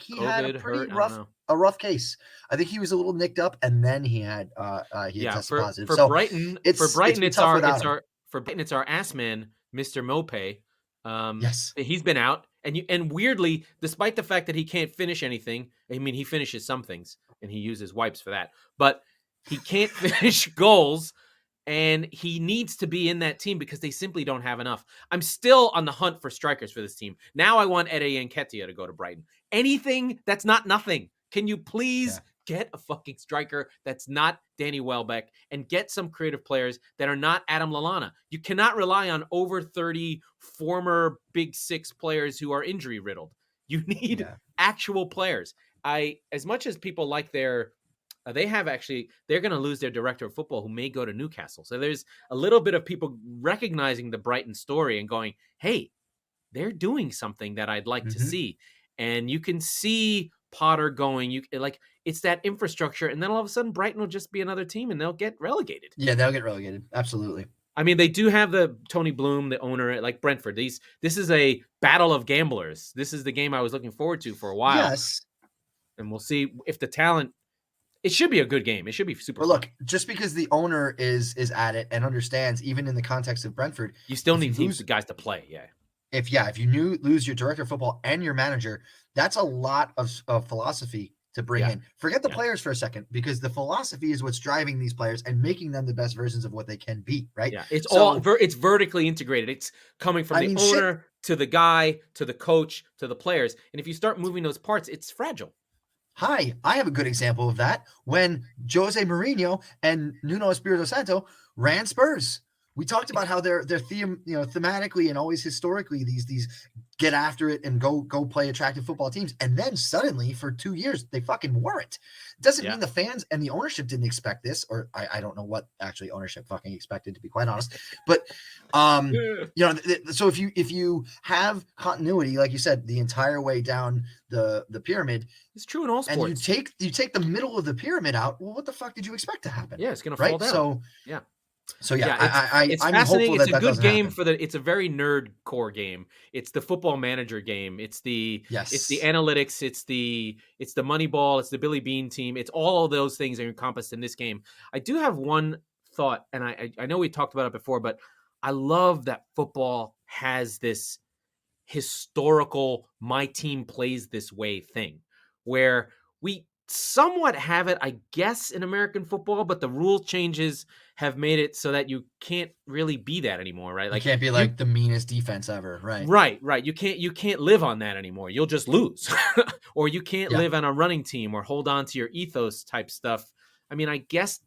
he had a COVID, pretty hurt, I don't know. rough case. I think he was a little nicked up, and then he had tested positive. For So Brighton, it's been tough without him. for Brighton, it's our ass man, Mr. Mope. Yes. He's been out, and weirdly, despite the fact that he can't finish anything, I mean, he finishes some things, and he uses wipes for that, but he can't finish goals, and he needs to be in that team because they simply don't have enough. I'm still on the hunt for strikers for this team. Now I want Ede Nketiah to go to Brighton. Anything that's not nothing. Can you please get a fucking striker that's not Danny Welbeck and get some creative players that are not Adam Lallana? You cannot rely on over 30 former Big Six players who are injury riddled. You need actual players. As much as people like their they're going to lose their director of football who may go to Newcastle. So there's a little bit of people recognizing the Brighton story and going, hey, they're doing something that I'd like to see. And you can see Potter going, it's that infrastructure. And then all of a sudden Brighton will just be another team and they'll get relegated. Yeah, they'll get relegated. Absolutely. I mean, they do have the Tony Bloom, the owner, like Brentford. This is a battle of gamblers. This is the game I was looking forward to for a while. Yes. And we'll see if the talent. It should be a good game. It should be super. But look, just because the owner is at it and understands, even in the context of Brentford, you still need the guys to play. Yeah. If you lose your director of football and your manager, that's a lot of philosophy to bring in. Forget the players for a second, because the philosophy is what's driving these players and making them the best versions of what they can be. Right. Yeah. It's it's vertically integrated. It's coming from the owner to the guy, to the coach, to the players. And if you start moving those parts, it's fragile. I have a good example of that when Jose Mourinho and Nuno Espirito Santo ran Spurs. We talked about how they're thematically and always historically these get after it and go play attractive football teams, and then suddenly for 2 years they fucking weren't. It doesn't mean the fans and the ownership didn't expect this, or I don't know what actually ownership fucking expected, to be quite honest. But so if you have continuity, like you said, the entire way down the pyramid, it's true in all sports. And you take the middle of the pyramid out, well, what the fuck did you expect to happen? Yeah, it's gonna fall down. So I'm fascinating. hopeful it's that a good game happen. it's a very nerd core game. It's the football manager game. It's the analytics. It's the money ball. It's the Billy Bean team. It's all of those things are encompassed in this game. I do have one thought, and I know we talked about it before, but I love that football has this historical my team plays this way thing where we somewhat have it, I guess, in American football, but the rule changes have made it so that you can't really be that anymore, right? Like, you can't be like the meanest defense ever, right? Right. You can't live on that anymore. You'll just lose. Or you can't live on a running team or hold on to your ethos type stuff. I mean, I guess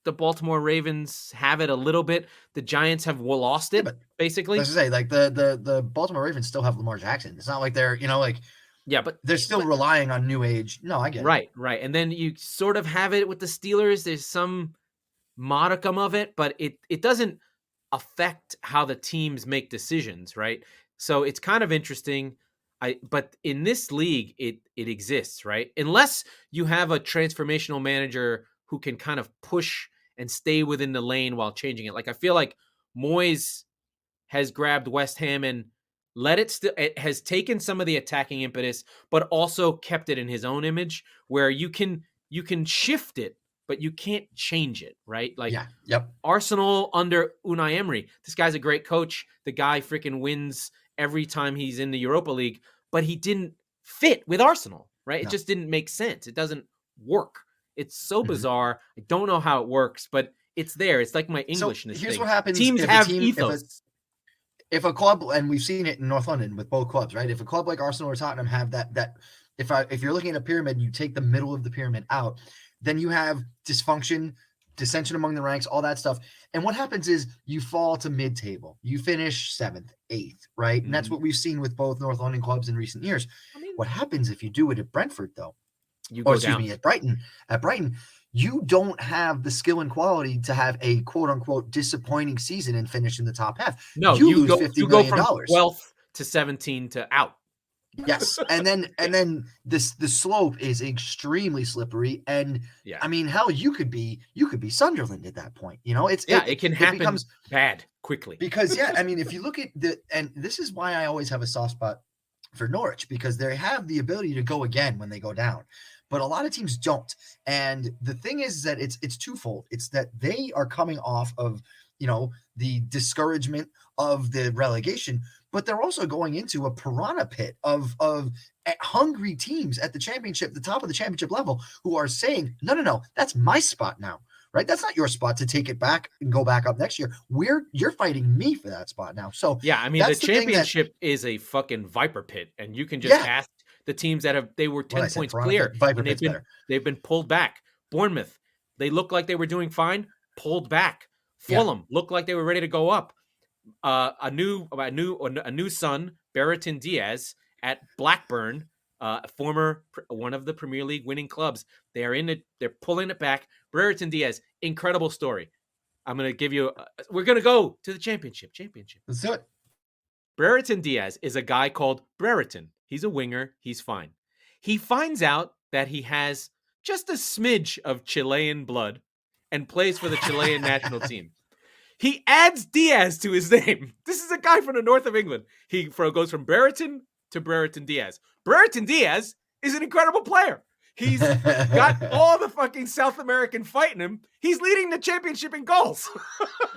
the Baltimore Ravens have it a little bit. The Giants have lost it, basically. Let's say, like, the Baltimore Ravens still have Lamar Jackson. It's not like they're, but they're still relying on new age. No, I get it. Right. And then you sort of have it with the Steelers. There's some modicum of it, but it doesn't affect how the teams make decisions, right? So it's kind of interesting. But in this league, it exists, right? Unless you have a transformational manager who can kind of push and stay within the lane while changing it. Like I feel like Moyes has grabbed West Ham and let it it has taken some of the attacking impetus, but also kept it in his own image where you can shift it, but you can't change it, right? Like Arsenal under Unai Emery. This guy's a great coach. The guy freaking wins every time he's in the Europa League, but he didn't fit with Arsenal, right? No. It just didn't make sense. It doesn't work. It's so bizarre. I don't know how it works, but it's there. It's like my Englishness. So here's thing. What happens. Teams have ethos. If a club, and we've seen it in North London with both clubs, right? If a club like Arsenal or Tottenham have that if you're looking at a pyramid and you take the middle of the pyramid out, then you have dysfunction, dissension among the ranks, all that stuff. And what happens is you fall to mid-table. You finish 7th, 8th, right? Mm-hmm. And that's what we've seen with both North London clubs in recent years. What happens if you do it at Brentford, though? At Brighton. At Brighton, you don't have the skill and quality to have a quote-unquote disappointing season and finish in the top half. No, you lose $50 million. Go from 12th to 17 to out. Yes, and then the slope is extremely slippery, and I mean, hell, you could be Sunderland at that point. You know, it can happen. It becomes bad quickly because I mean, if you look at and this is why I always have a soft spot for Norwich, because they have the ability to go again when they go down, but a lot of teams don't. And the thing is that it's twofold. It's that they are coming off of the discouragement of the relegation, but they're also going into a piranha pit of hungry teams at the championship, the top of the championship level, who are saying, no, that's my spot now, right? That's not your spot to take it back and go back up next year. You're fighting me for that spot now. So I mean, the championship is a fucking viper pit, and you can just ask the teams that they were 10 points clear. They've been pulled back. Bournemouth, they looked like they were doing fine, pulled back. Fulham looked like they were ready to go up. A new son, Brereton Diaz at Blackburn, one of the Premier League winning clubs. They're pulling it back. Brereton Diaz, incredible story. I'm going to give you. We're going to go to the championship. Let's do it. Brereton Diaz is a guy called Brereton. He's a winger. He's fine. He finds out that he has just a smidge of Chilean blood and plays for the Chilean national team. He adds Diaz to his name. This is a guy from the north of England. He goes from Brereton to Brereton Diaz. Brereton Diaz is an incredible player. He's got all the fucking South American fight in him. He's leading the championship in goals.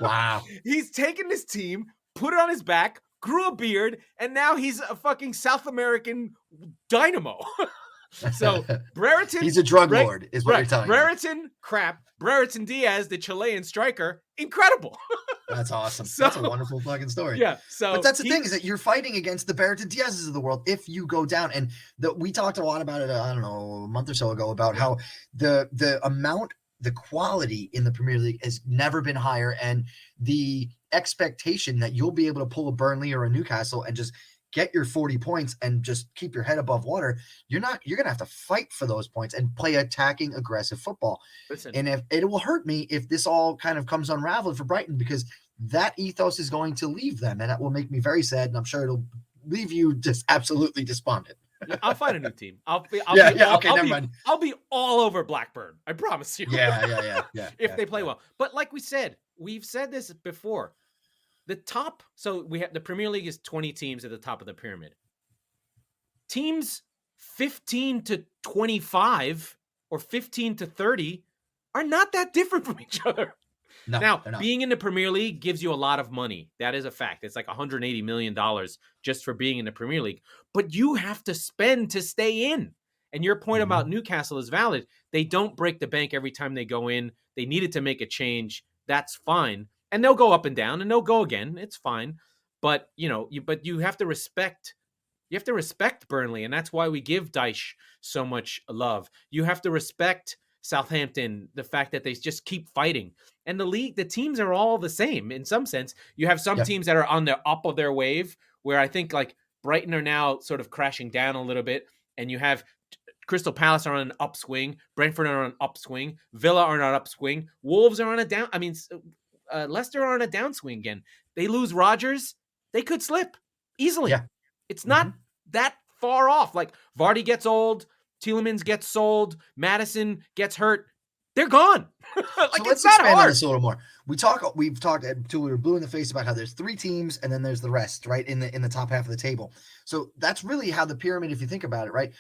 Wow. He's taken this team, put it on his back, grew a beard, and now he's a fucking South American dynamo. So Brereton, he's a drug lord, is what you're telling me. Brereton, crap. Brereton Diaz, the Chilean striker, incredible. That's awesome. That's a wonderful fucking story. Yeah. So, but that's the thing, is that you're fighting against the Brereton Diaz's of the world if you go down. And we talked a lot about it. I don't know, a month or so ago, about how the amount, the quality in the Premier League has never been higher, and the expectation that you'll be able to pull a Burnley or a Newcastle and just get your 40 points and just keep your head above water. You're going to have to fight for those points and play attacking, aggressive football. Listen. And if it will hurt me if this all kind of comes unraveled for Brighton, because that ethos is going to leave them, and that will make me very sad. And I'm sure it'll leave you just absolutely despondent. I'll find a new team. I'll be all over Blackburn. I promise you. Yeah. If they play well. But like we said, we've said this before. The top, so we have the Premier League is 20 teams at the top of the pyramid. Teams 15 to 25 or 15 to 30 are not that different from each other. No, now, being in the Premier League gives you a lot of money. That is a fact. It's like $180 million just for being in the Premier League. But you have to spend to stay in. And your point about Newcastle is valid. They don't break the bank every time they go in. They needed to make a change. That's fine. And they'll go up and down, and they'll go again. It's fine. But, you have to respect Burnley, and that's why we give Dyche so much love. You have to respect Southampton, the fact that they just keep fighting. And the teams are all the same in some sense. You have some teams that are on the up of their wave, where I think like Brighton are now sort of crashing down a little bit, and you have Crystal Palace are on an upswing, Brentford are on an upswing, Villa are on an upswing, Wolves are on a down. I mean, Leicester are on a downswing again. They lose Rodgers, they could slip easily. Yeah. It's not that far off. Like Vardy gets old, Tielemans gets sold, Madison gets hurt. They're gone. Like, so let's expand on this a little more. We've talked until we were blue in the face about how there's 3 teams and then there's the rest, right? In the top half of the table. So that's really how the pyramid, if you think about it, right?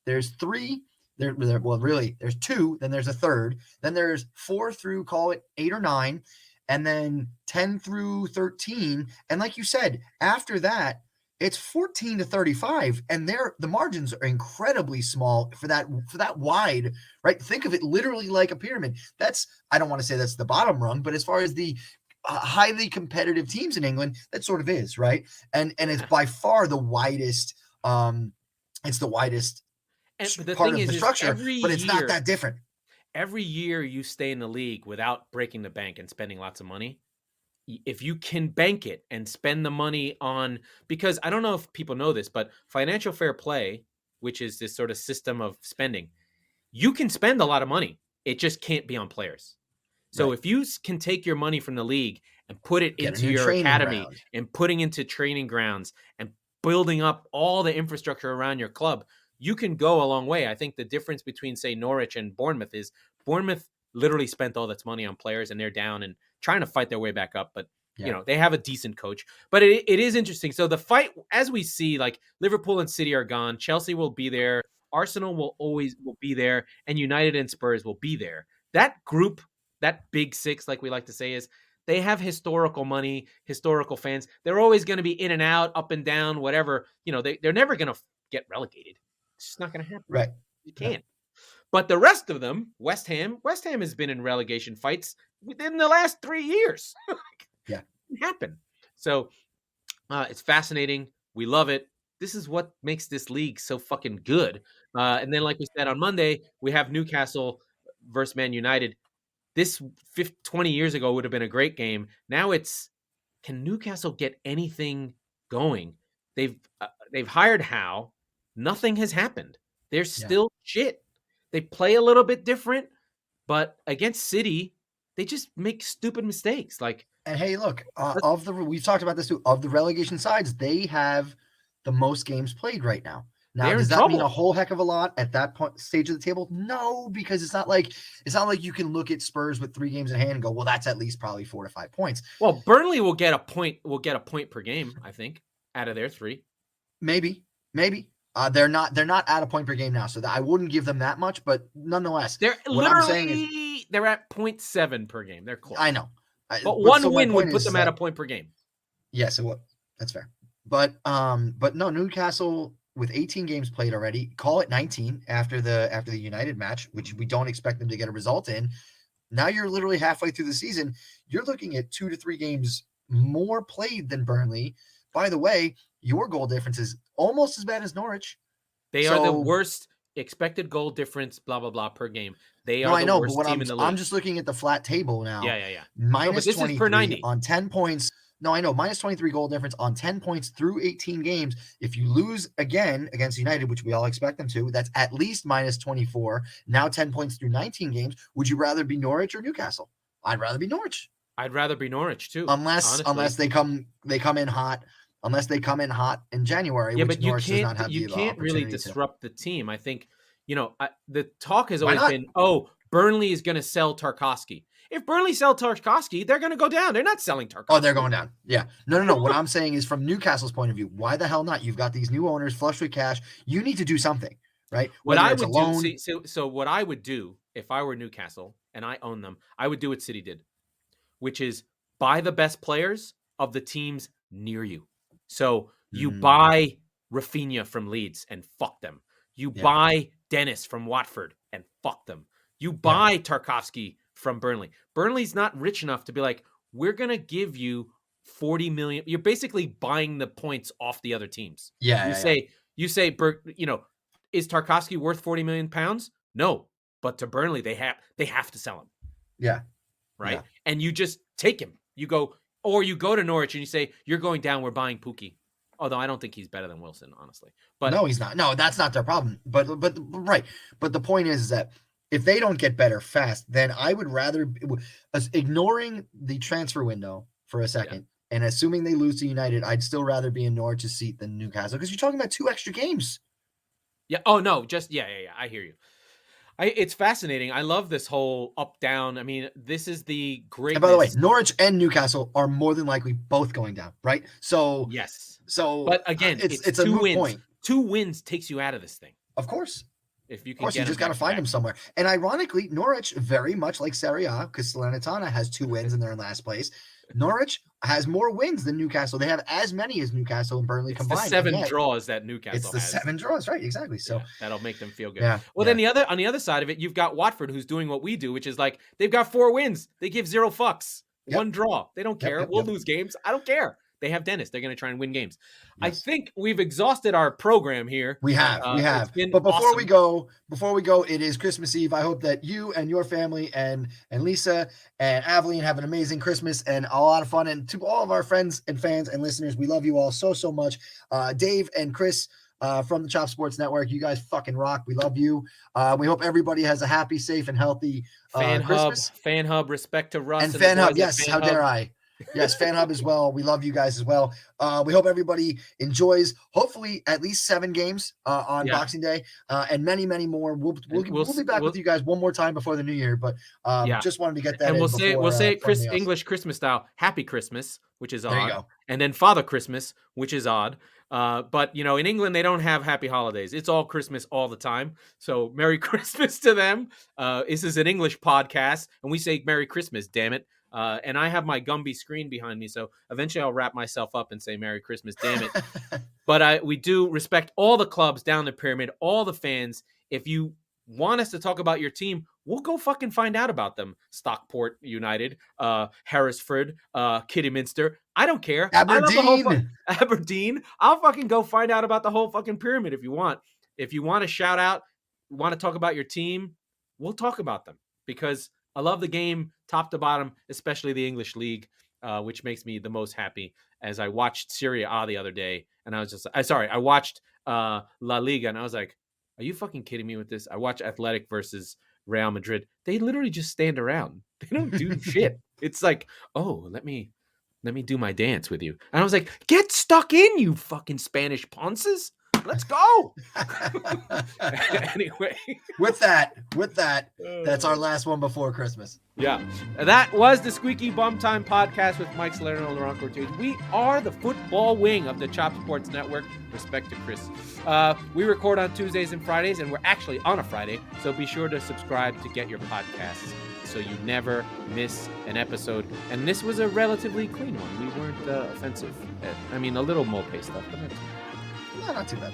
There's 3, there's 2, then there's a third, then there's 4 through, call it 8 or 9, and then 10 through 13. And like you said, after that, it's 14 to 35, and the margins are incredibly small for that wide, right? Think of it literally like a pyramid. I don't want to say that's the bottom rung, but as far as the highly competitive teams in England, that sort of is, right? And it's by far the widest. It's the widest part of the structure, but it's not that different. Every year you stay in the league without breaking the bank and spending lots of money. If you can bank it and spend the money on, because I don't know if people know this, but financial fair play, which is this sort of system of spending, you can spend a lot of money. It just can't be on players. So if you can take your money from the league and put it into your academy and putting into training grounds and building up all the infrastructure around your club, you can go a long way. I think the difference between, say, Norwich and Bournemouth is Bournemouth literally spent all its money on players and they're down and trying to fight their way back up. But, they have a decent coach. But it is interesting. So the fight, as we see, like Liverpool and City are gone. Chelsea will be there. Arsenal will be there. And United and Spurs will be there. That group, that big 6, like we like to say, is they have historical money, historical fans. They're always going to be in and out, up and down, whatever. They're never going to get relegated. It's just not going to happen. Right. You can't. But the rest of them, West Ham has been in relegation fights within the last 3 years. Yeah. It happened. So it's fascinating. We love it. This is what makes this league so fucking good. And then, like we said, on Monday, we have Newcastle versus Man United. This 20 years ago would have been a great game. Now can Newcastle get anything going? They've hired Howe. Nothing has happened. They're still shit. They play a little bit different, but against City, they just make stupid mistakes. And hey, look, we've talked about this too. Of the relegation sides, they have the most games played right now. Now, does that mean a whole heck of a lot at that stage of the table? No, because it's not like you can look at Spurs with 3 games in hand and go, well, that's at least probably 4 to 5 points. Well, Burnley will get a point. Will get a point per game, I think, out of their 3. Maybe. They're not at a point per game now, so I wouldn't give them that much. But nonetheless, they're at 0.7 per game. They're close. I know, but one win would put them at a point per game. Yes, that's fair. But no, Newcastle with 18 games played already, call it 19 after the United match, which we don't expect them to get a result in. Now you're literally halfway through the season. You're looking at 2 to 3 games more played than Burnley. By the way, your goal difference is almost as bad as Norwich. They are the worst expected goal difference, blah, blah, blah, per game. They are the worst team in the league. I'm just looking at the flat table now. Yeah. Minus this 23 is per 90. On 10 points. No, I know. Minus 23 goal difference on 10 points through 18 games. If you lose again against United, which we all expect them to, that's at least minus 24. Now 10 points through 19 games. Would you rather be Norwich or Newcastle? I'd rather be Norwich. I'd rather be Norwich too. Unless they come in hot. Unless they come in hot in January, which Norwich does not have the opportunity. You can't really disrupt the team. I think, the talk has always been, Burnley is going to sell Tarkowski. If Burnley sell Tarkowski, they're going to go down. They're not selling Tarkowski. Oh, they're going down. Yeah. No. What I'm saying is, from Newcastle's point of view, why the hell not? You've got these new owners flush with cash. You need to do something, right? What I would do if I were Newcastle and I own them, I would do what City did, which is buy the best players of the teams near you. So you buy Rafinha from Leeds and fuck them. You buy Dennis from Watford and fuck them. You buy Tarkowski from Burnley. Burnley's not rich enough to be like, we're going to give you 40 million. You're basically buying the points off the other teams. You say, is Tarkowski worth 40 million pounds? No, but to Burnley, they have to sell him. Yeah. Right. Yeah. And you just take him. You go to Norwich and you say, you're going down. We're buying Pookie. Although I don't think he's better than Wilson, honestly. But no, he's not. No, that's not their problem. But right. But the point is that if they don't get better fast, then I would rather, ignoring the transfer window for a second and assuming they lose to United, I'd still rather be in Norwich's seat than Newcastle, because you're talking about 2 extra games. Yeah. Oh no, just yeah. I hear you. It's fascinating. I love this whole up down. I mean, this is the And by the way, greatness. Norwich and Newcastle are more than likely both going down, right? So Yes. so But again, it's it's a two moot wins. point. 2 wins takes you out of this thing. Of course. If you Of can course, get you them just got to back to find back. them somewhere. And ironically, Norwich, very much like Serie A, because Salernitana has 2 wins and they're in last place. Norwich has more wins than Newcastle. They have as many as Newcastle and Burnley It's the combined. 7 And yet, draws that it's Newcastle the has. 7 draws, right? Exactly. So Yeah, that'll make them feel good. yeah. Well, yeah. then on the other side of it, you've got Watford, who's doing what we do, which is like they've got 4 wins. They give 0 fucks. Yep. 1 draw. They don't care. Yep. We'll lose games. I don't care. They have Dennis. They're going to try and win games. I Yes. think we've exhausted our program here. We have. It's been But before we awesome. go, it is Christmas Eve. I hope that you and your family and Lisa and Aveline have an amazing Christmas and a lot of fun. And to all of our friends and fans and listeners, we love you all so much. Dave and Chris from the CHOP Sports Network, you guys fucking rock. We love you. We hope everybody has a happy, safe, and healthy Christmas. FanHub, respect to Russ And the FanHub, boys at yes. How FanHub. dare I? Yes, FanHub as well. We love you guys as well. We hope everybody enjoys, hopefully, at least 7 games on Boxing Day and many, many more. We'll be back with you guys one more time before the new year, but just wanted to get that and in. We'll say it English Christmas style. Happy Christmas, which is odd. There you go. And then Father Christmas, which is odd. But in England they don't have happy holidays. It's all Christmas all the time. So Merry Christmas to them. This is an English podcast, and we say Merry Christmas. Damn it. And I have my Gumby screen behind me, so eventually I'll wrap myself up and say Merry Christmas, damn it. But we do respect all the clubs down the pyramid, all the fans. If you want us to talk about your team, we'll go fucking find out about them. Stockport United, Harrisford, Kidderminster. I don't care. Aberdeen. I love the whole Aberdeen. I'll fucking go find out about the whole fucking pyramid if you want. If you want to shout out, want to talk about your team, we'll talk about them because I love the game top to bottom, especially the English league, which makes me the most happy. As I watched Serie A the other day, and I was just, I watched La Liga, and I was like, are you fucking kidding me with this? I watch Athletic versus Real Madrid. They literally just stand around. They don't do shit. It's like, oh, let me do my dance with you. And I was like, get stuck in, you fucking Spanish ponces. Let's go. Anyway. With that, that's our last one before Christmas. Yeah. That was the Squeaky Bum Time Podcast with Mike Salerno and Laurent Cortez. We are the football wing of the CHOP Sports Network. Respect to Chris. We record on Tuesdays and Fridays, and we're actually on a Friday, so be sure to subscribe to get your podcasts so you never miss an episode. And this was a relatively clean one. We weren't offensive. A little Mopay stuff, but that's No, not too bad.